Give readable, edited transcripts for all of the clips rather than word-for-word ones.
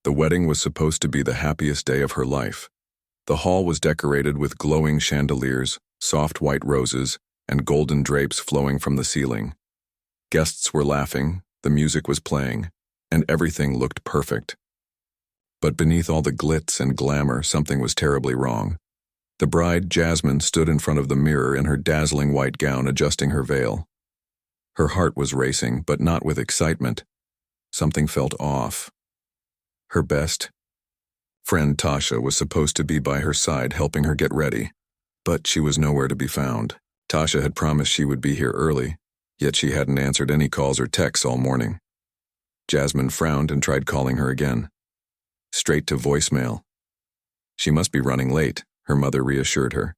The wedding was supposed to be the happiest day of her life. The hall was decorated with glowing chandeliers, soft white roses, and golden drapes flowing from the ceiling. Guests were laughing, the music was playing, and everything looked perfect. But beneath all the glitz and glamour, something was terribly wrong. The bride, Jasmine, stood in front of the mirror in her dazzling white gown, adjusting her veil. Her heart was racing, but not with excitement. Something felt off. Her best friend Tasha was supposed to be by her side helping her get ready, but she was nowhere to be found. Tasha had promised she would be here early, yet she hadn't answered any calls or texts all morning. Jasmine frowned and tried calling her again. Straight to voicemail. She must be running late, her mother reassured her,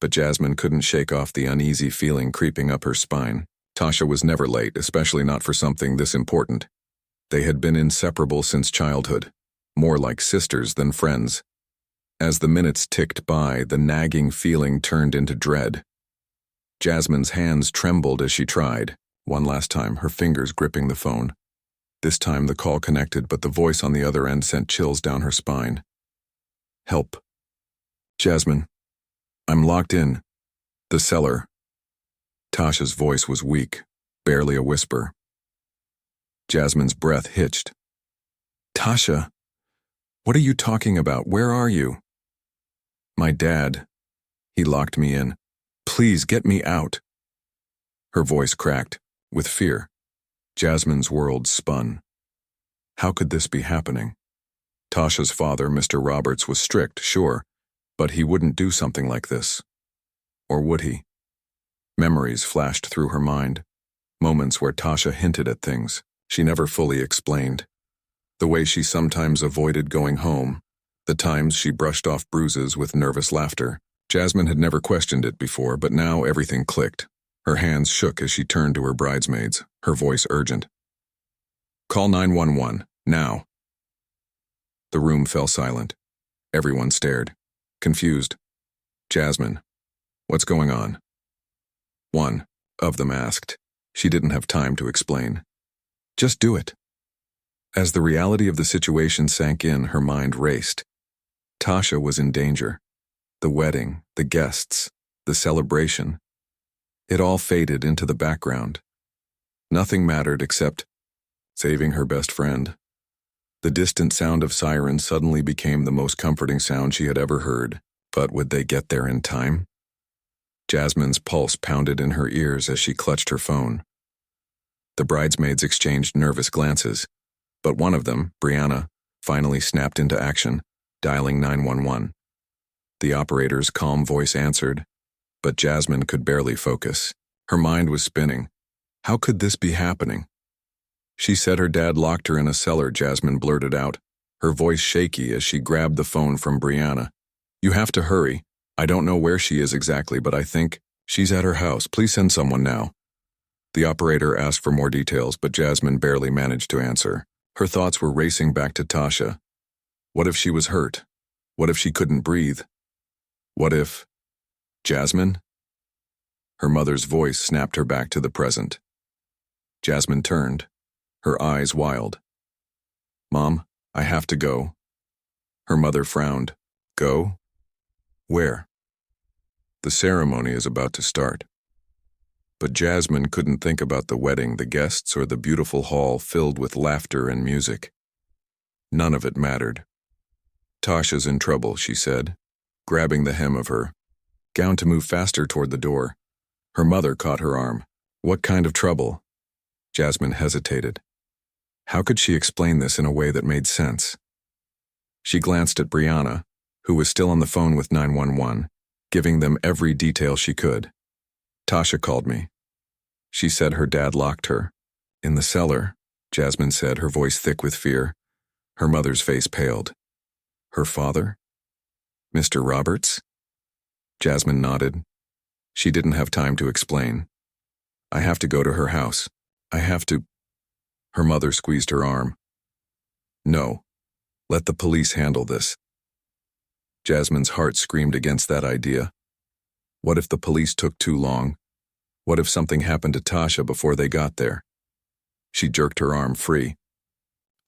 but Jasmine couldn't shake off the uneasy feeling creeping up her spine. Tasha was never late, especially not for something this important. They had been inseparable since childhood, more like sisters than friends. As the minutes ticked by, the nagging feeling turned into dread. Jasmine's hands trembled as she tried, one last time, her fingers gripping the phone. This time the call connected, but the voice on the other end sent chills down her spine. Help. Jasmine. I'm locked in. The cellar. Tasha's voice was weak, barely a whisper. Jasmine's breath hitched. Tasha, what are you talking about? Where are you? My dad. He locked me in. Please get me out. Her voice cracked, with fear. Jasmine's world spun. How could this be happening? Tasha's father, Mr. Roberts, was strict, sure, but he wouldn't do something like this. Or would he? Memories flashed through her mind, moments where Tasha hinted at things she never fully explained. The way she sometimes avoided going home, the times she brushed off bruises with nervous laughter. Jasmine had never questioned it before, but now everything clicked. Her hands shook as she turned to her bridesmaids, her voice urgent. Call 911, now. The room fell silent. Everyone stared, confused. Jasmine, what's going on? One of them asked. She didn't have time to explain. Just do it. As the reality of the situation sank in, her mind raced. Tasha was in danger. The wedding, the guests, the celebration. It all faded into the background. Nothing mattered except saving her best friend. The distant sound of sirens suddenly became the most comforting sound she had ever heard. But would they get there in time? Jasmine's pulse pounded in her ears as she clutched her phone. The bridesmaids exchanged nervous glances, but one of them, Brianna, finally snapped into action, dialing 911. The operator's calm voice answered, but Jasmine could barely focus. Her mind was spinning. How could this be happening? She said her dad locked her in a cellar, Jasmine blurted out, her voice shaky as she grabbed the phone from Brianna. You have to hurry. I don't know where she is exactly, but I think she's at her house. Please send someone now. The operator asked for more details, but Jasmine barely managed to answer. Her thoughts were racing back to Tasha. What if she was hurt? What if she couldn't breathe? What if... Jasmine? Her mother's voice snapped her back to the present. Jasmine turned, her eyes wild. Mom, I have to go. Her mother frowned. Go? Where? The ceremony is about to start. But Jasmine couldn't think about the wedding, the guests, or the beautiful hall filled with laughter and music. None of it mattered. Tasha's in trouble, she said, grabbing the hem of her gown to move faster toward the door. Her mother caught her arm. What kind of trouble? Jasmine hesitated. How could she explain this in a way that made sense? She glanced at Brianna, who was still on the phone with 911, giving them every detail she could. Tasha called me. She said her dad locked her. In the cellar, Jasmine said, her voice thick with fear. Her mother's face paled. Her father? Mr. Roberts? Jasmine nodded. She didn't have time to explain. I have to go to her house. I have to... Her mother squeezed her arm. No. Let the police handle this. Jasmine's heart screamed against that idea. What if the police took too long? What if something happened to Tasha before they got there? She jerked her arm free.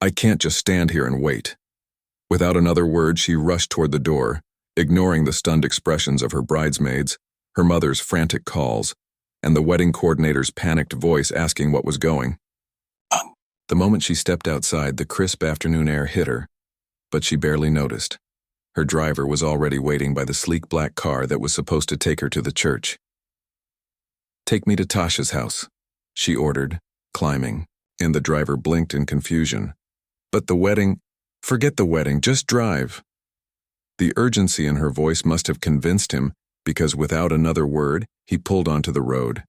I can't just stand here and wait. Without another word, she rushed toward the door, ignoring the stunned expressions of her bridesmaids, her mother's frantic calls, and the wedding coordinator's panicked voice asking what was going. The moment she stepped outside, the crisp afternoon air hit her, but she barely noticed. Her driver was already waiting by the sleek black car that was supposed to take her to the church. "Take me to Tasha's house," she ordered, climbing, and the driver blinked in confusion. "But the wedding—" "Forget the wedding, just drive." The urgency in her voice must have convinced him, because without another word, he pulled onto the road.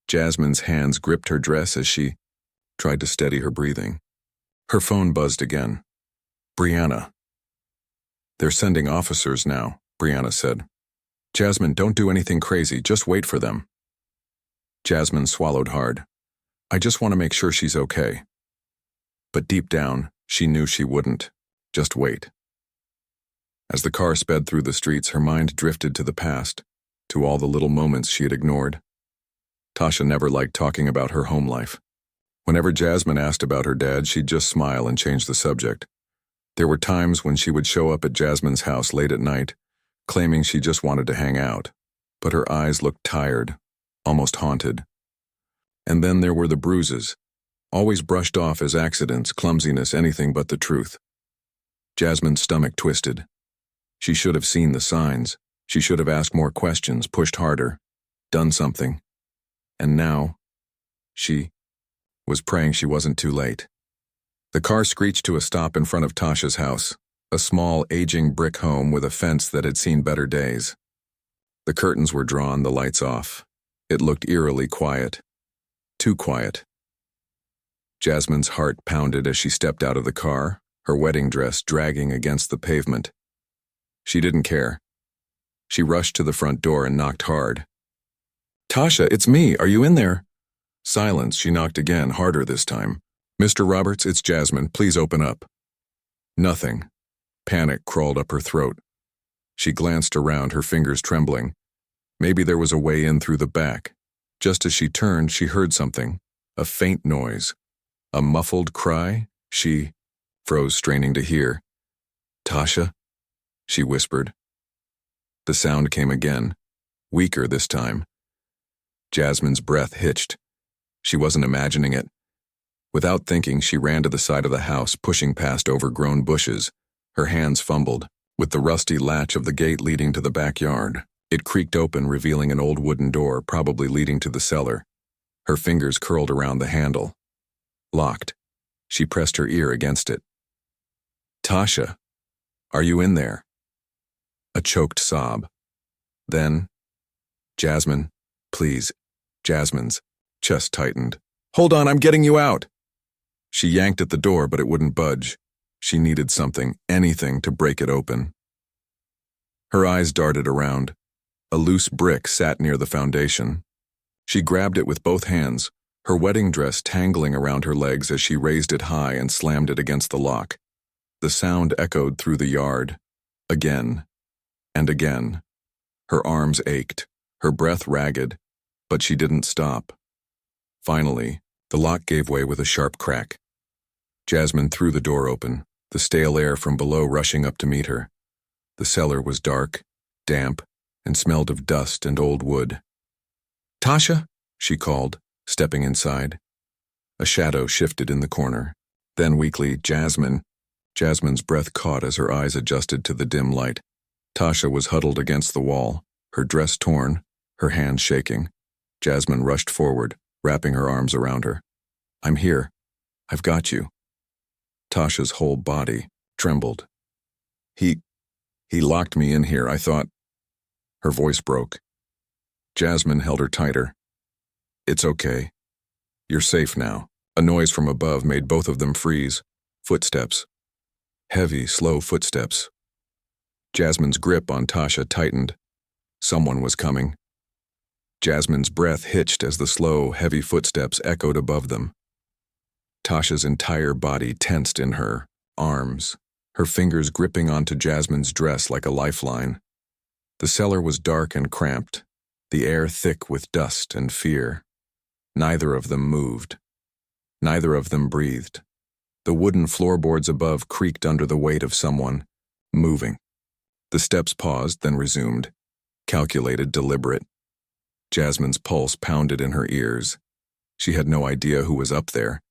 Jasmine's hands gripped her dress as she tried to steady her breathing. Her phone buzzed again. "Brianna." "They're sending officers now," Brianna said. "Jasmine, don't do anything crazy, just wait for them." Jasmine swallowed hard. "I just want to make sure she's okay." But deep down, she knew she wouldn't. Just wait. As the car sped through the streets, her mind drifted to the past, to all the little moments she had ignored. Tasha never liked talking about her home life. Whenever Jasmine asked about her dad, she'd just smile and change the subject. There were times when she would show up at Jasmine's house late at night, claiming she just wanted to hang out, but her eyes looked tired, almost haunted. And then there were the bruises, always brushed off as accidents, clumsiness, anything but the truth. Jasmine's stomach twisted. She should have seen the signs. She should have asked more questions, pushed harder, done something. And now, she was praying she wasn't too late. The car screeched to a stop in front of Tasha's house, a small, aging brick home with a fence that had seen better days. The curtains were drawn, the lights off. It looked eerily quiet. Too quiet. Jasmine's heart pounded as she stepped out of the car, her wedding dress dragging against the pavement. She didn't care. She rushed to the front door and knocked hard. "Tasha, it's me. Are you in there?" Silence. She knocked again, harder this time. "Mr. Roberts, it's Jasmine. Please open up." Nothing. Panic crawled up her throat. She glanced around, her fingers trembling. Maybe there was a way in through the back. Just as she turned, she heard something. A faint noise. A muffled cry. She froze, straining to hear. "Tasha?" she whispered. The sound came again, weaker this time. Jasmine's breath hitched. She wasn't imagining it. Without thinking, she ran to the side of the house, pushing past overgrown bushes. Her hands fumbled, with the rusty latch of the gate leading to the backyard. It creaked open, revealing an old wooden door, probably leading to the cellar. Her fingers curled around the handle. Locked. She pressed her ear against it. "Tasha, are you in there?" A choked sob. Then, "Jasmine, please." Jasmine's chest tightened. "Hold on, I'm getting you out." She yanked at the door, but it wouldn't budge. She needed something, anything, to break it open. Her eyes darted around. A loose brick sat near the foundation. She grabbed it with both hands, her wedding dress tangling around her legs as she raised it high and slammed it against the lock. The sound echoed through the yard. Again and again. Her arms ached, her breath ragged, but she didn't stop. Finally, the lock gave way with a sharp crack. Jasmine threw the door open, the stale air from below rushing up to meet her. The cellar was dark, damp, and smelled of dust and old wood. "Tasha?" she called, stepping inside. A shadow shifted in the corner. Then weakly, "Jasmine." Jasmine's breath caught as her eyes adjusted to the dim light. Tasha was huddled against the wall, her dress torn, her hands shaking. Jasmine rushed forward, wrapping her arms around her. "I'm here. I've got you." Tasha's whole body trembled. He locked me in here, I thought." Her voice broke. Jasmine held her tighter. "It's okay. You're safe now." A noise from above made both of them freeze. Footsteps. Heavy, slow footsteps. Jasmine's grip on Tasha tightened. Someone was coming. Jasmine's breath hitched as the slow, heavy footsteps echoed above them. Tasha's entire body tensed in her arms, her fingers gripping onto Jasmine's dress like a lifeline. The cellar was dark and cramped, the air thick with dust and fear. Neither of them moved. Neither of them breathed. The wooden floorboards above creaked under the weight of someone moving. The steps paused, then resumed, calculated, deliberate. Jasmine's pulse pounded in her ears. She had no idea who was up there,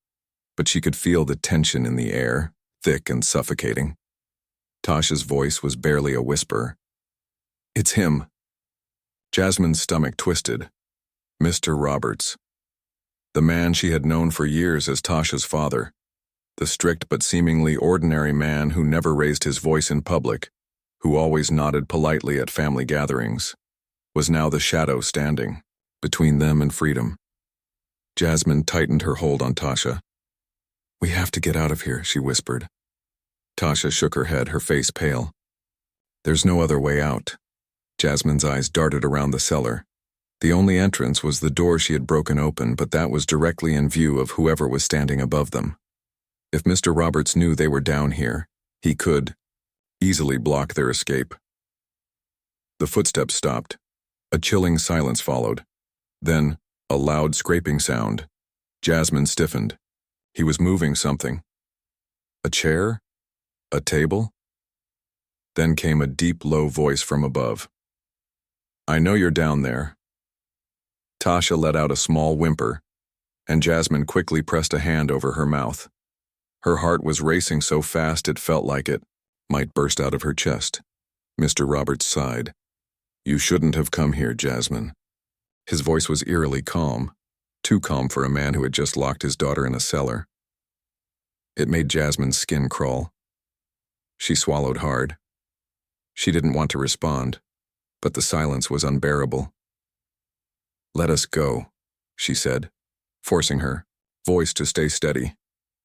but she could feel the tension in the air, thick and suffocating. Tasha's voice was barely a whisper. "It's him." Jasmine's stomach twisted. Mr. Roberts. The man she had known for years as Tasha's father. The strict but seemingly ordinary man who never raised his voice in public, who always nodded politely at family gatherings, was now the shadow standing between them and freedom. Jasmine tightened her hold on Tasha. "We have to get out of here," she whispered. Tasha shook her head, her face pale. "There's no other way out." Jasmine's eyes darted around the cellar. The only entrance was the door she had broken open, but that was directly in view of whoever was standing above them. If Mr. Roberts knew they were down here, he could easily block their escape. The footsteps stopped. A chilling silence followed. Then, a loud scraping sound. Jasmine stiffened. He was moving something. A chair? A table? Then came a deep, low voice from above. "I know you're down there." Tasha let out a small whimper, and Jasmine quickly pressed a hand over her mouth. Her heart was racing so fast it felt like it might burst out of her chest. Mr. Roberts sighed. "You shouldn't have come here, Jasmine." His voice was eerily calm, too calm for a man who had just locked his daughter in a cellar. It made Jasmine's skin crawl. She swallowed hard. She didn't want to respond, but the silence was unbearable. "Let us go," she said, forcing her voice to stay steady.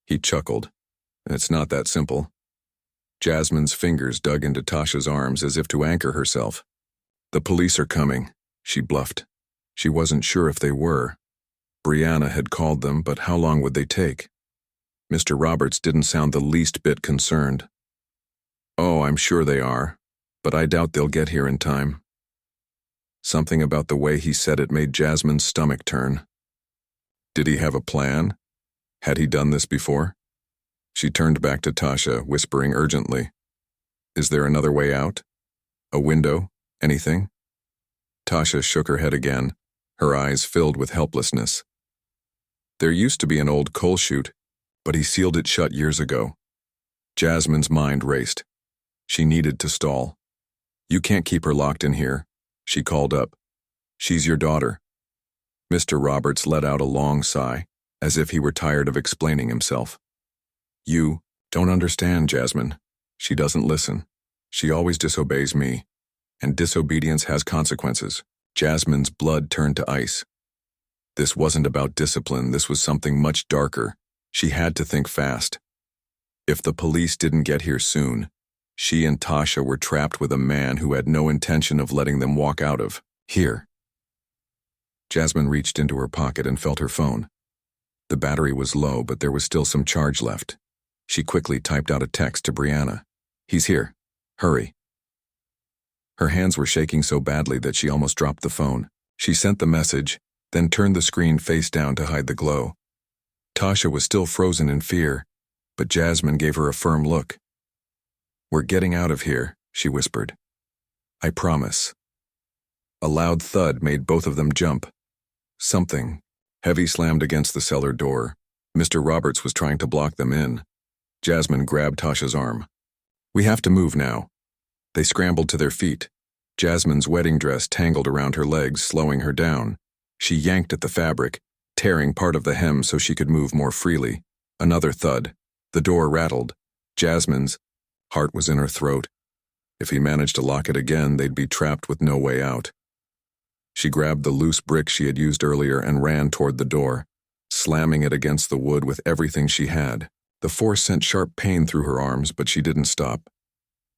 He chuckled. "It's not that simple." Jasmine's fingers dug into Tasha's arms as if to anchor herself. "The police are coming," she bluffed. She wasn't sure if they were. Brianna had called them, but how long would they take? Mr. Roberts didn't sound the least bit concerned. "Oh, I'm sure they are, but I doubt they'll get here in time." Something about the way he said it made Jasmine's stomach turn. Did he have a plan? Had he done this before? She turned back to Tasha, whispering urgently, "Is there another way out? A window? Anything?" Tasha shook her head again, her eyes filled with helplessness. "There used to be an old coal chute, but he sealed it shut years ago." Jasmine's mind raced. She needed to stall. "You can't keep her locked in here," she called up. "She's your daughter." Mr. Roberts let out a long sigh, as if he were tired of explaining himself. "You don't understand, Jasmine. She doesn't listen. She always disobeys me, and disobedience has consequences." Jasmine's blood turned to ice. This wasn't about discipline, this was something much darker. She had to think fast. If the police didn't get here soon, she and Tasha were trapped with a man who had no intention of letting them walk out of here. Jasmine reached into her pocket and felt her phone. The battery was low, but there was still some charge left. She quickly typed out a text to Brianna. "He's here. Hurry." Her hands were shaking so badly that she almost dropped the phone. She sent the message, then turned the screen face down to hide the glow. Tasha was still frozen in fear, but Jasmine gave her a firm look. "We're getting out of here," she whispered. "I promise." A loud thud made both of them jump. Something heavy slammed against the cellar door. Mr. Roberts was trying to block them in. Jasmine grabbed Tasha's arm. "We have to move now." They scrambled to their feet. Jasmine's wedding dress tangled around her legs, slowing her down. She yanked at the fabric, tearing part of the hem so she could move more freely. Another thud. The door rattled. Jasmine's heart was in her throat. If he managed to lock it again, they'd be trapped with no way out. She grabbed the loose brick she had used earlier and ran toward the door, slamming it against the wood with everything she had. The force sent sharp pain through her arms, but she didn't stop.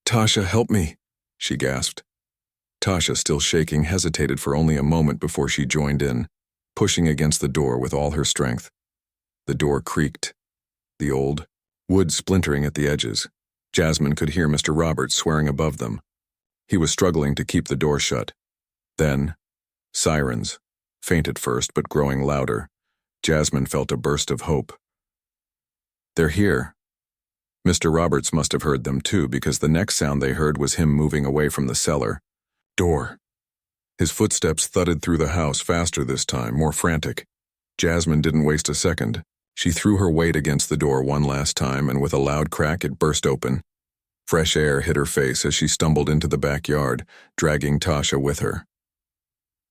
"Tasha, help me," she gasped. Tasha, still shaking, hesitated for only a moment before she joined in, pushing against the door with all her strength. The door creaked, the old wood splintering at the edges. Jasmine could hear Mr. Roberts swearing above them. He was struggling to keep the door shut. Then, sirens, faint at first but growing louder. Jasmine felt a burst of hope. "They're here," Mr. Roberts must have heard them too, because the next sound they heard was him moving away from the cellar door. His footsteps thudded through the house, faster this time, more frantic. Jasmine didn't waste a second. She threw her weight against the door one last time, and with a loud crack it burst open. Fresh air hit her face as she stumbled into the backyard, dragging Tasha with her.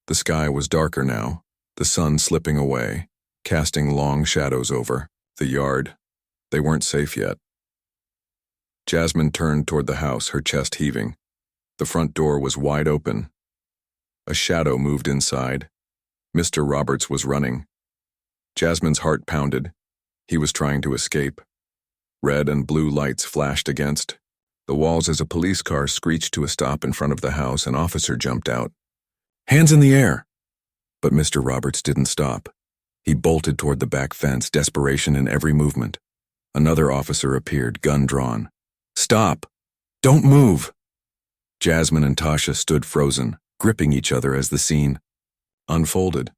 The sky was darker now, the sun slipping away, casting long shadows over the yard. They weren't safe yet. Jasmine turned toward the house, her chest heaving. The front door was wide open. A shadow moved inside. Mr. Roberts was running. Jasmine's heart pounded. He was trying to escape. Red and blue lights flashed against the walls as a police car screeched to a stop in front of the house. An officer jumped out. "Hands in the air!" But Mr. Roberts didn't stop. He bolted toward the back fence, desperation in every movement. Another officer appeared, gun drawn. "Stop! Don't move!" Jasmine and Tasha stood frozen, gripping each other as the scene unfolded.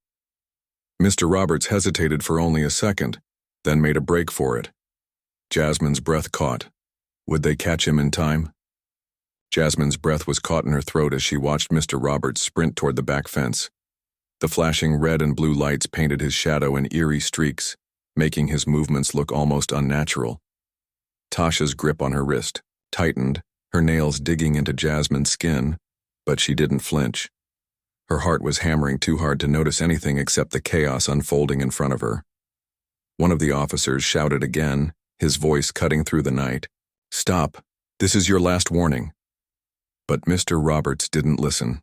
Mr. Roberts hesitated for only a second, then made a break for it. Jasmine's breath caught. Would they catch him in time? Jasmine's breath was caught in her throat as she watched Mr. Roberts sprint toward the back fence. The flashing red and blue lights painted his shadow in eerie streaks, making his movements look almost unnatural. Tasha's grip on her wrist tightened, her nails digging into Jasmine's skin, but she didn't flinch. Her heart was hammering too hard to notice anything except the chaos unfolding in front of her. One of the officers shouted again, his voice cutting through the night. "Stop! This is your last warning." But Mr. Roberts didn't listen.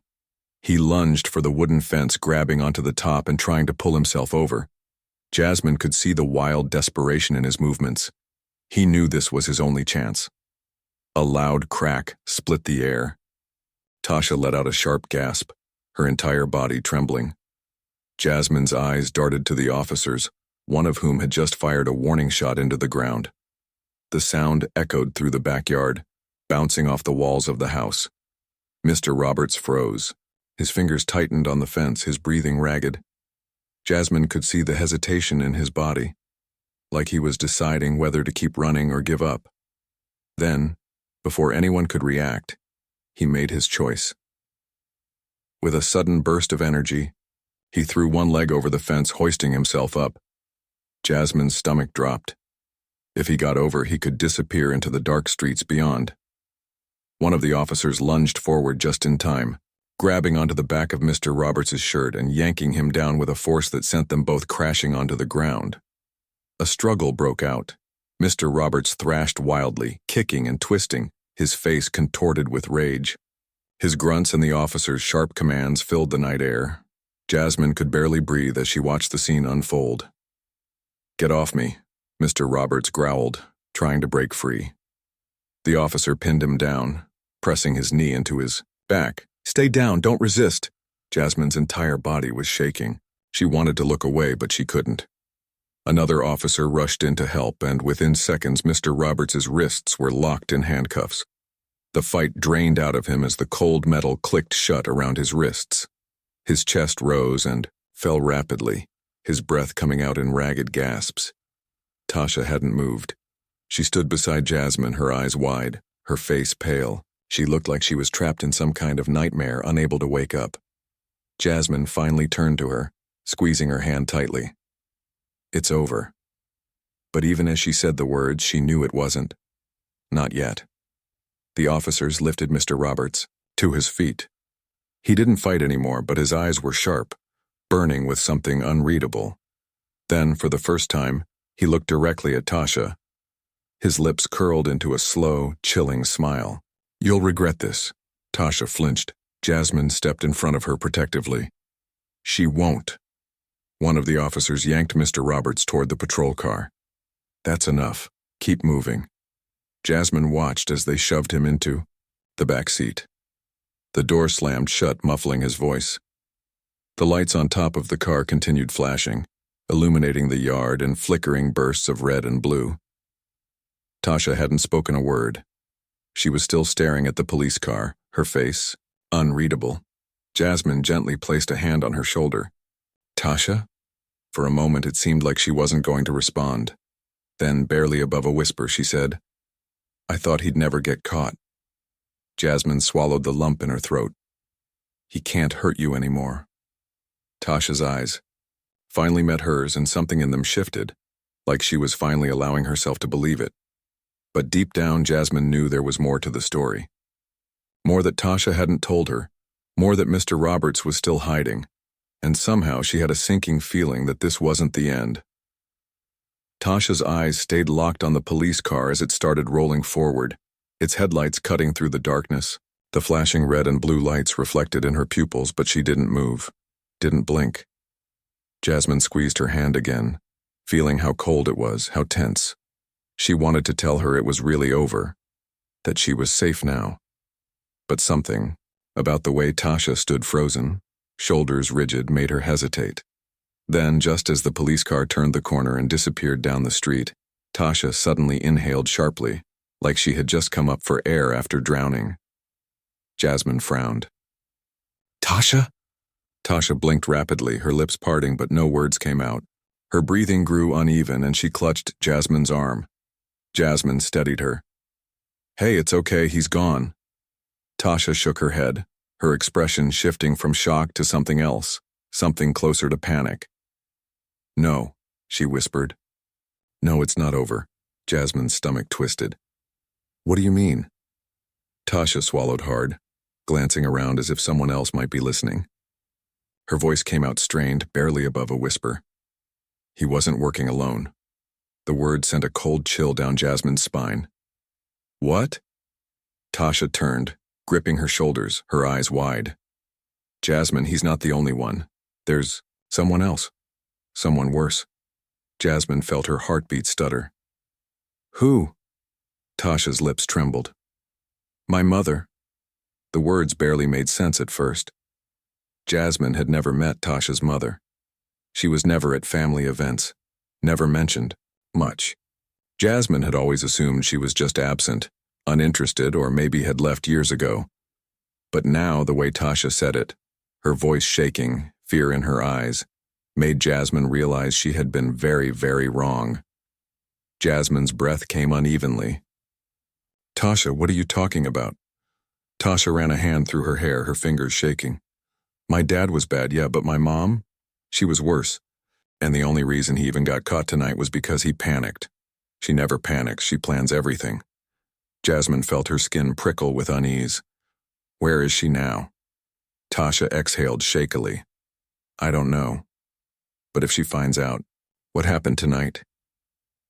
He lunged for the wooden fence, grabbing onto the top and trying to pull himself over. Jasmine could see the wild desperation in his movements. He knew this was his only chance. A loud crack split the air. Tasha let out a sharp gasp, her entire body trembling. Jasmine's eyes darted to the officers, one of whom had just fired a warning shot into the ground. The sound echoed through the backyard, bouncing off the walls of the house. Mr. Roberts froze. His fingers tightened on the fence, his breathing ragged. Jasmine could see the hesitation in his body, like he was deciding whether to keep running or give up. Then, before anyone could react, he made his choice. With a sudden burst of energy, he threw one leg over the fence, hoisting himself up. Jasmine's stomach dropped. If he got over, he could disappear into the dark streets beyond. One of the officers lunged forward just in time, grabbing onto the back of Mr. Roberts' shirt and yanking him down with a force that sent them both crashing onto the ground. A struggle broke out. Mr. Roberts thrashed wildly, kicking and twisting, his face contorted with rage. His grunts and the officer's sharp commands filled the night air. Jasmine could barely breathe as she watched the scene unfold. "Get off me," Mr. Roberts growled, trying to break free. The officer pinned him down, pressing his knee into his back. "Stay down, don't resist." Jasmine's entire body was shaking. She wanted to look away, but she couldn't. Another officer rushed in to help, and within seconds Mr. Roberts' wrists were locked in handcuffs. The fight drained out of him as the cold metal clicked shut around his wrists. His chest rose and fell rapidly, his breath coming out in ragged gasps. Tasha hadn't moved. She stood beside Jasmine, her eyes wide, her face pale. She looked like she was trapped in some kind of nightmare, unable to wake up. Jasmine finally turned to her, squeezing her hand tightly. "It's over." But even as she said the words, she knew it wasn't. Not yet. The officers lifted Mr. Roberts to his feet. He didn't fight anymore, but his eyes were sharp, burning with something unreadable. Then, for the first time, he looked directly at Tasha. His lips curled into a slow, chilling smile. "You'll regret this." Tasha flinched. Jasmine stepped in front of her protectively. "She won't." One of the officers yanked Mr. Roberts toward the patrol car. "That's enough. Keep moving." Jasmine watched as they shoved him into the back seat. The door slammed shut, muffling his voice. The lights on top of the car continued flashing, illuminating the yard in flickering bursts of red and blue. Tasha hadn't spoken a word. She was still staring at the police car, her face unreadable. Jasmine gently placed a hand on her shoulder. "Tasha?" For a moment it seemed like she wasn't going to respond. Then, barely above a whisper, she said, I thought he'd never get caught. Jasmine swallowed the lump in her throat. He can't hurt you anymore. Tasha's eyes finally met hers, and something in them shifted, like she was finally allowing herself to believe it. But deep down, Jasmine knew there was more to the story. More that Tasha hadn't told her, more that Mr. Roberts was still hiding, and somehow she had a sinking feeling that this wasn't the end. Tasha's eyes stayed locked on the police car as it started rolling forward, its headlights cutting through the darkness. The flashing red and blue lights reflected in her pupils, but she didn't move, didn't blink. Jasmine squeezed her hand again, feeling how cold it was, how tense. She wanted to tell her it was really over, that she was safe now. But something about the way Tasha stood frozen, shoulders rigid, made her hesitate. Then, just as the police car turned the corner and disappeared down the street, Tasha suddenly inhaled sharply, like she had just come up for air after drowning. Jasmine frowned. "Tasha?" Tasha blinked rapidly, her lips parting, but no words came out. Her breathing grew uneven, and she clutched Jasmine's arm. Jasmine steadied her. "Hey, it's okay, he's gone." Tasha shook her head, her expression shifting from shock to something else, something closer to panic. "No," she whispered. "No, it's not over." Jasmine's stomach twisted. "What do you mean?" Tasha swallowed hard, glancing around as if someone else might be listening. Her voice came out strained, barely above a whisper. "He wasn't working alone." The word sent a cold chill down Jasmine's spine. "What?" Tasha turned, gripping her shoulders, her eyes wide. "Jasmine, he's not the only one. There's someone else. Someone worse." Jasmine felt her heartbeat stutter. "Who?" Tasha's lips trembled. "My mother." The words barely made sense at first. Jasmine had never met Tasha's mother. She was never at family events, never mentioned much. Jasmine had always assumed she was just absent, uninterested, or maybe had left years ago. But now, the way Tasha said it, her voice shaking, fear in her eyes, made Jasmine realize she had been very, very wrong. Jasmine's breath came unevenly. "Tasha, what are you talking about?" Tasha ran a hand through her hair, her fingers shaking. "My dad was bad, yeah, but my mom? She was worse. And the only reason he even got caught tonight was because he panicked. She never panics, she plans everything." Jasmine felt her skin prickle with unease. "Where is she now?" Tasha exhaled shakily. "I don't know. But if she finds out, what happened tonight?"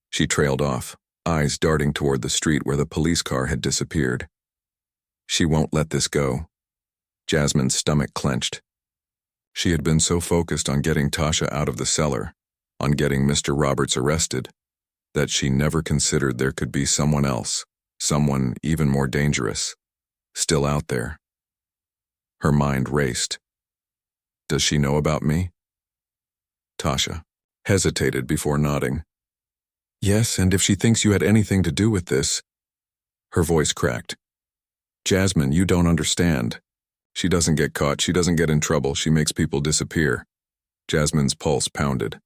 She trailed off, eyes darting toward the street where the police car had disappeared. She won't let this go. Jasmine's stomach clenched. She had been so focused on getting Tasha out of the cellar, on getting Mr. Roberts arrested, that she never considered there could be someone else, someone even more dangerous, still out there. Her mind raced. "Does she know about me?" Tasha hesitated before nodding. "Yes, and if she thinks you had anything to do with this..." Her voice cracked. "Jasmine, you don't understand. She doesn't get caught, she doesn't get in trouble, she makes people disappear." Jasmine's pulse pounded.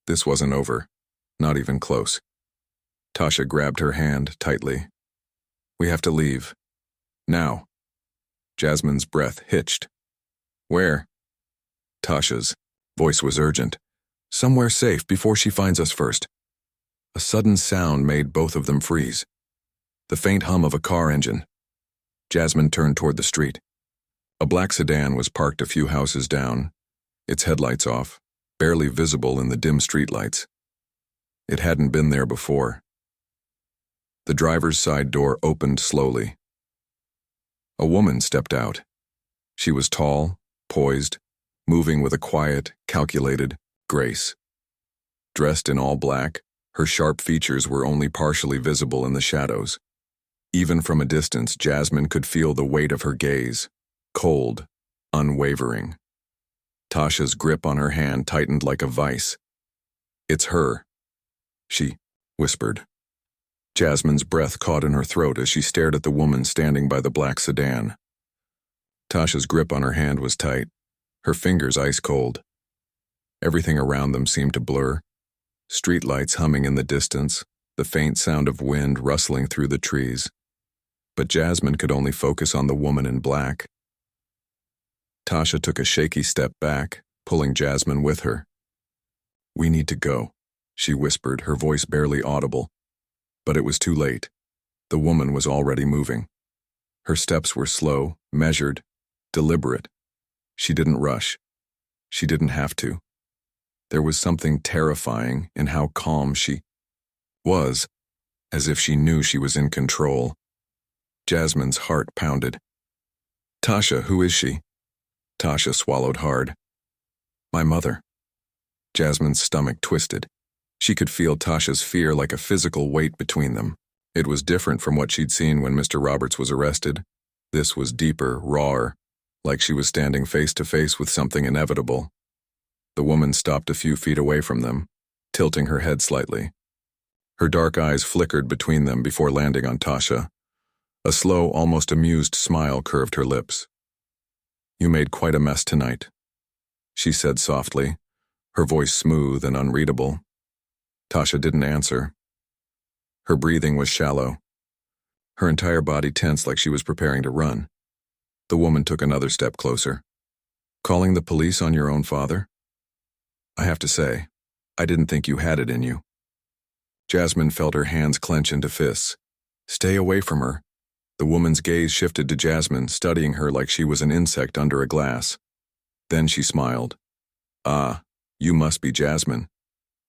This wasn't over. Not even close. Tasha grabbed her hand tightly. "We have to leave. Now." Jasmine's breath hitched. "Where?" Tasha's voice was urgent. "Somewhere safe before she finds us first." A sudden sound made both of them freeze. The faint hum of a car engine. Jasmine turned toward the street. A black sedan was parked a few houses down, its headlights off, barely visible in the dim streetlights. It hadn't been there before. The driver's side door opened slowly. A woman stepped out. She was tall, poised, moving with a quiet, calculated grace. Dressed in all black, her sharp features were only partially visible in the shadows. Even from a distance, Jasmine could feel the weight of her gaze, cold, unwavering. Tasha's grip on her hand tightened like a vice. "It's her," she whispered. Jasmine's breath caught in her throat as she stared at the woman standing by the black sedan. Tasha's grip on her hand was tight, her fingers ice cold. Everything around them seemed to blur. Streetlights humming in the distance, the faint sound of wind rustling through the trees. but Jasmine could only focus on the woman in black. Tasha took a shaky step back, pulling Jasmine with her. "We need to go," she whispered, her voice barely audible. But it was too late. The woman was already moving. Her steps were slow, measured, deliberate. She didn't rush. She didn't have to. There was something terrifying in how calm she was, as if she knew she was in control. Jasmine's heart pounded. "Tasha, who is she?" Tasha swallowed hard. "My mother." Jasmine's stomach twisted. She could feel Tasha's fear like a physical weight between them. It was different from what she'd seen when Mr. Roberts was arrested. This was deeper, rawer, like she was standing face to face with something inevitable. The woman stopped a few feet away from them, tilting her head slightly. Her dark eyes flickered between them before landing on Tasha. A slow, almost amused smile curved her lips. "You made quite a mess tonight," she said softly, her voice smooth and unreadable. Tasha didn't answer. Her breathing was shallow. Her entire body tensed like she was preparing to run. The woman took another step closer. "Calling the police on your own father? I have to say, I didn't think you had it in you." Jasmine felt her hands clench into fists. "Stay away from her." The woman's gaze shifted to Jasmine, studying her like she was an insect under a glass. Then she smiled. "Ah, you must be Jasmine,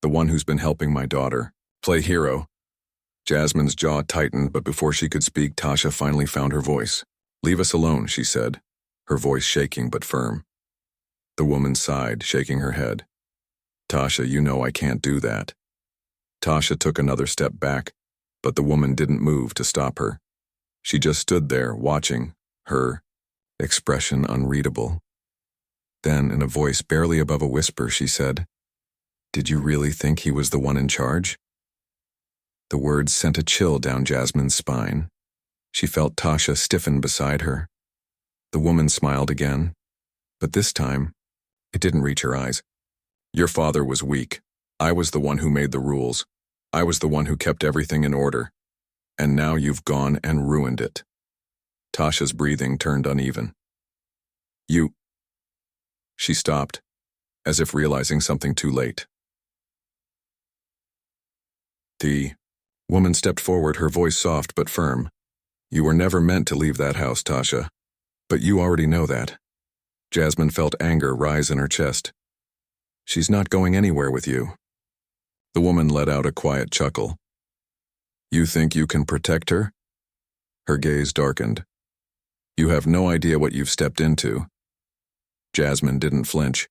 the one who's been helping my daughter play hero." Jasmine's jaw tightened, but before she could speak, Tasha finally found her voice. "Leave us alone," she said, her voice shaking but firm. The woman sighed, shaking her head. "Tasha, you know I can't do that." Tasha took another step back, but the woman didn't move to stop her. She just stood there, watching, her expression unreadable. Then, in a voice barely above a whisper, she said, "Did you really think he was the one in charge?" The words sent a chill down Jasmine's spine. She felt Tasha stiffen beside her. The woman smiled again, but this time, it didn't reach her eyes. "Your father was weak. I was the one who made the rules. I was the one who kept everything in order. And now you've gone and ruined it." Tasha's breathing turned uneven. "You—" She stopped, as if realizing something too late. The woman stepped forward, her voice soft but firm. "You were never meant to leave that house, Tasha. But you already know that." Jasmine felt anger rise in her chest. "She's not going anywhere with you." The woman let out a quiet chuckle. "You think you can protect her?" Her gaze darkened. "You have no idea what you've stepped into." Jasmine didn't flinch.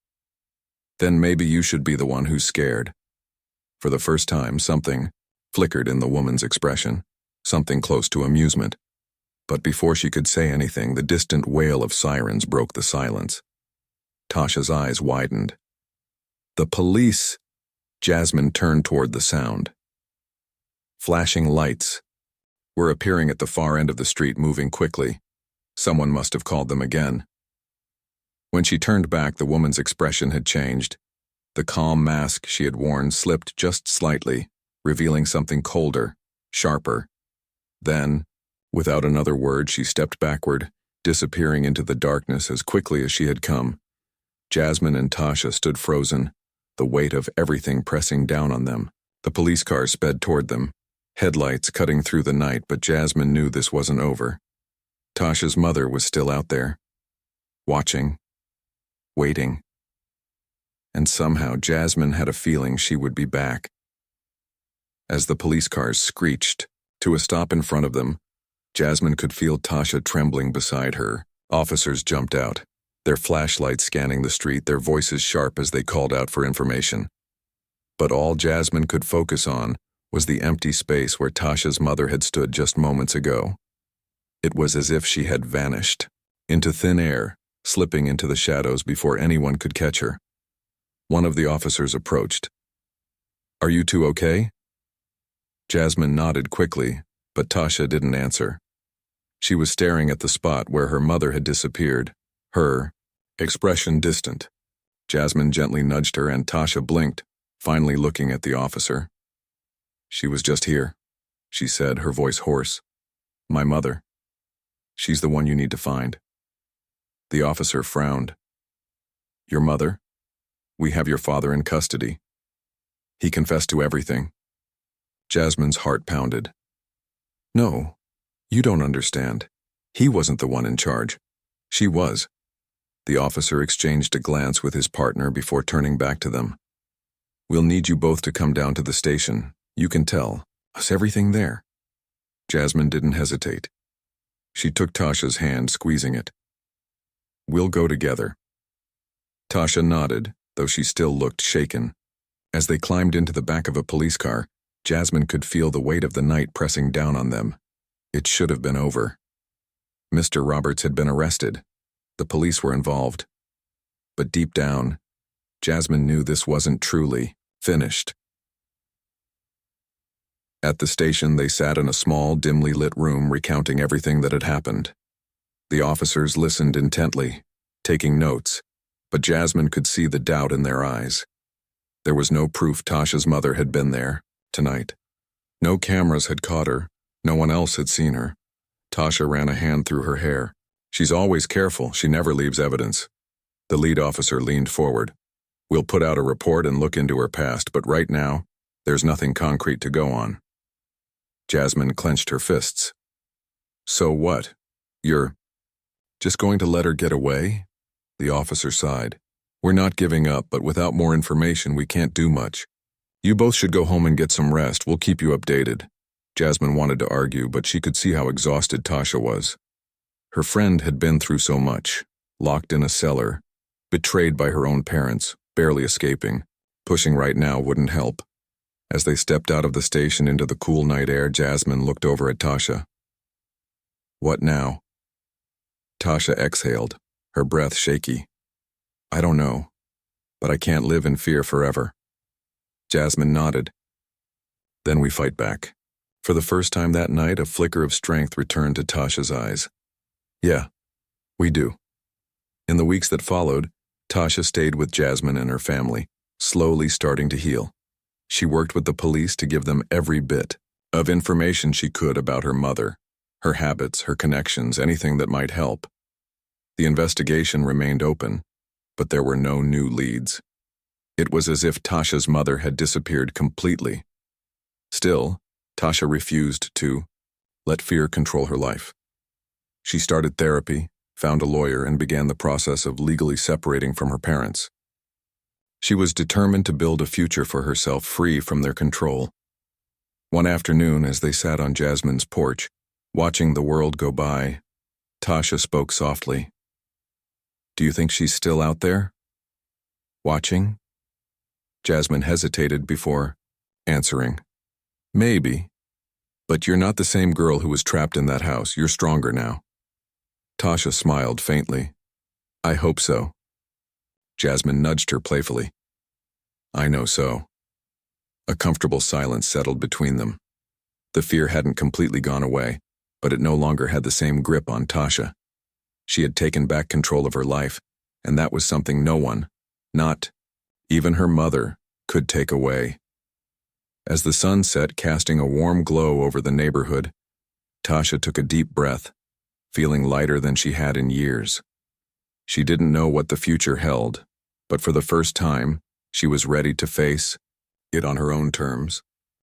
"Then maybe you should be the one who's scared." For the first time, something flickered in the woman's expression, something close to amusement. But before she could say anything, the distant wail of sirens broke the silence. Tasha's eyes widened. "The police!" Jasmine turned toward the sound. Flashing lights were appearing at the far end of the street, moving quickly. Someone must have called them again. When she turned back, the woman's expression had changed. The calm mask she had worn slipped just slightly, revealing something colder, sharper. Then, without another word, she stepped backward, disappearing into the darkness as quickly as she had come. Jasmine and Tasha stood frozen, the weight of everything pressing down on them. The police car sped toward them, headlights cutting through the night, but Jasmine knew this wasn't over. Tasha's mother was still out there, watching, waiting. And somehow Jasmine had a feeling she would be back. As the police cars screeched to a stop in front of them, Jasmine could feel Tasha trembling beside her. Officers jumped out, their flashlights scanning the street, their voices sharp as they called out for information. But all Jasmine could focus on was the empty space where Tasha's mother had stood just moments ago. It was as if she had vanished into thin air, slipping into the shadows before anyone could catch her. One of the officers approached. "Are you two okay?" Jasmine nodded quickly, but Tasha didn't answer. She was staring at the spot where her mother had disappeared, her expression distant. Jasmine gently nudged her and Tasha blinked, finally looking at the officer. "She was just here," she said, her voice hoarse. "My mother." She's the one you need to find." The officer frowned. "Your mother? We have your father in custody." He confessed to everything. Jasmine's heart pounded. "No, you don't understand. He wasn't the one in charge. She was." The officer exchanged a glance with his partner before turning back to them. "We'll need you both to come down to the station. You can tell us everything there." Jasmine didn't hesitate. She took Tasha's hand, squeezing it. "We'll go together." Tasha nodded, though she still looked shaken. As they climbed into the back of a police car, Jasmine could feel the weight of the night pressing down on them. It should have been over. Mr. Roberts had been arrested. The police were involved. But deep down, Jasmine knew this wasn't truly finished. At the station, they sat in a small, dimly lit room recounting everything that had happened. The officers listened intently, taking notes, but Jasmine could see the doubt in their eyes. There was no proof Tasha's mother had been there tonight. No cameras had caught her. No one else had seen her. Tasha ran a hand through her hair. "She's always careful. She never leaves evidence." The lead officer leaned forward. "We'll put out a report and look into her past, but right now, there's nothing concrete to go on." Jasmine clenched her fists. "So what? You're just going to let her get away?" The officer sighed. "We're not giving up, but without more information, we can't do much. You both should go home and get some rest. We'll keep you updated." Jasmine wanted to argue, but she could see how exhausted Tasha was. Her friend had been through so much, locked in a cellar, betrayed by her own parents, barely escaping. Pushing right now wouldn't help. As they stepped out of the station into the cool night air, Jasmine looked over at Tasha. "What now?" Tasha exhaled, her breath shaky. "I don't know, but I can't live in fear forever." Jasmine nodded. "Then we fight back." For the first time that night, a flicker of strength returned to Tasha's eyes. "Yeah, we do." In the weeks that followed, Tasha stayed with Jasmine and her family, slowly starting to heal. She worked with the police to give them every bit of information she could about her mother, her habits, her connections, anything that might help. The investigation remained open, but there were no new leads. It was as if Tasha's mother had disappeared completely. Still, Tasha refused to let fear control her life. She started therapy, found a lawyer, and began the process of legally separating from her parents. She was determined to build a future for herself free from their control. One afternoon, as they sat on Jasmine's porch, watching the world go by, Tasha spoke softly. "Do you think she's still out there? Watching?" Jasmine hesitated before answering. "Maybe. But you're not the same girl who was trapped in that house. You're stronger now." Tasha smiled faintly. "I hope so." Jasmine nudged her playfully. "I know so." A comfortable silence settled between them. The fear hadn't completely gone away, but it no longer had the same grip on Tasha. She had taken back control of her life, and that was something no one, not even her mother, could take away. As the sun set, casting a warm glow over the neighborhood, Tasha took a deep breath, feeling lighter than she had in years. She didn't know what the future held, but for the first time, she was ready to face it on her own terms.